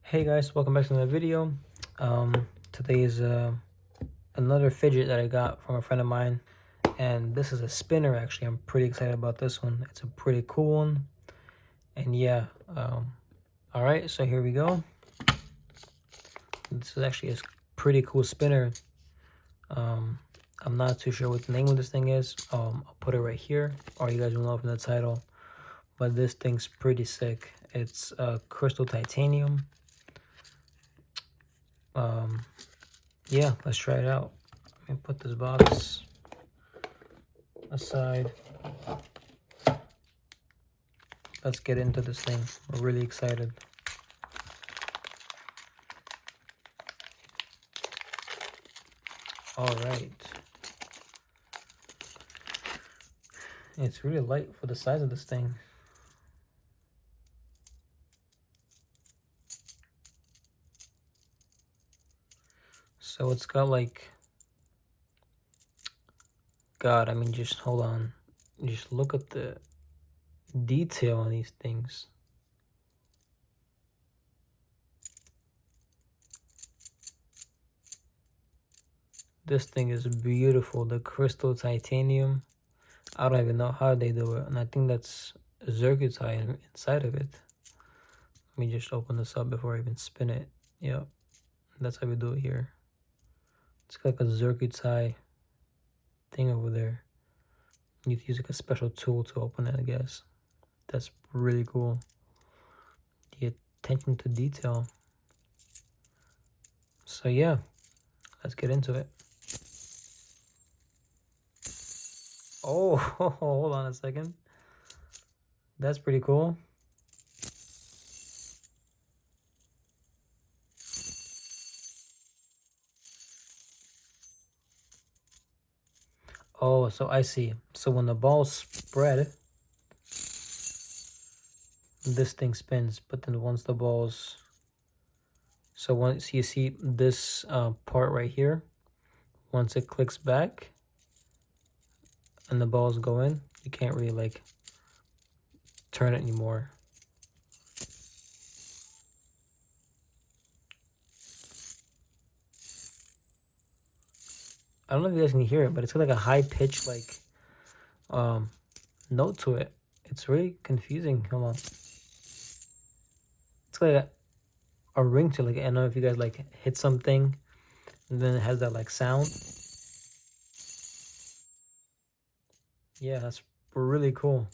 Hey guys, welcome back to another video. Today is another fidget that I got from a friend of mine, and this is a spinner. Actually, I'm pretty excited about this one. It's a pretty cool one, and yeah. All right, so here we go. This is actually a pretty cool spinner. I'm not too sure what the name of this thing is. I'll put it right here, or you guys will know from the title. But this thing's pretty sick. It's crystal titanium. Yeah, let's try it out. Let me put this box aside. Let's get into this thing. We're really excited. All right. It's really light for the size of this thing. So it's got like, God, I mean, just hold on. Just look at the detail on these things. This thing is beautiful. The crystal titanium. I don't even know how they do it. And I think that's zircotite inside of it. Let me just open this up before I even spin it. Yep. That's how we do it here. It's got like a zircotite thing over there. You need to use like a special tool to open it, I guess. That's really cool. The attention to detail. So yeah, let's get into it. Oh, hold on a second. That's pretty cool. Oh, so I see. So when the balls spread, this thing spins. But then once the balls... So once you see this part right here, once it clicks back and the balls go in, you can't really like turn it anymore. I don't know if you guys can hear it, but it's got like a high pitch like note to it. It's really confusing. Hold on. It's like a ring to it. Like, I don't know if you guys like hit something and then it has that like sound. Yeah, that's really cool.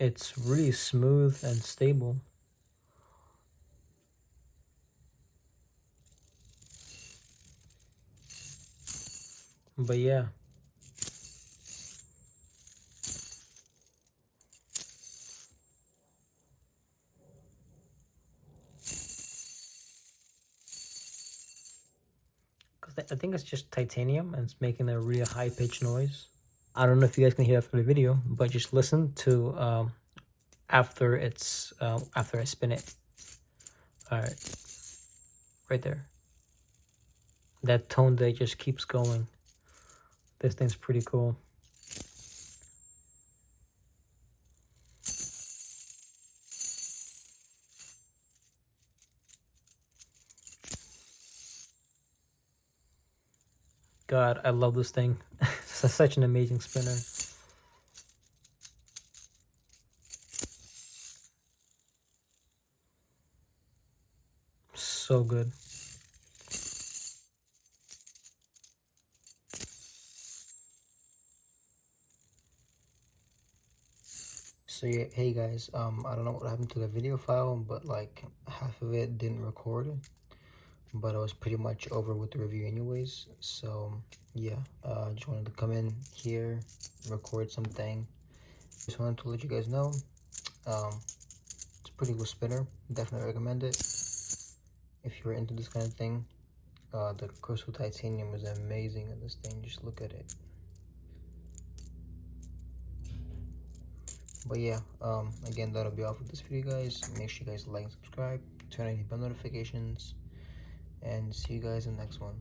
It's really smooth and stable. But yeah. I think it's just titanium and it's making a really high pitched noise. I don't know if you guys can hear after the video, but just listen to after I spin it. All right, right there. That tone that just keeps going. This thing's pretty cool. God, I love this thing. It's such an amazing spinner. So good. So yeah, hey guys, I don't know what happened to the video file, but like half of it didn't record, but I was pretty much over with the review anyways. So yeah, just wanted to come in here, record something. Just wanted to let you guys know, it's a pretty cool spinner. Definitely recommend it if you're into this kind of thing. The crystal titanium is amazing in this thing. Just look at it. But yeah, again, that'll be all for this video, guys. Make sure you guys like and subscribe, turn on any bell notifications, and see you guys in the next one.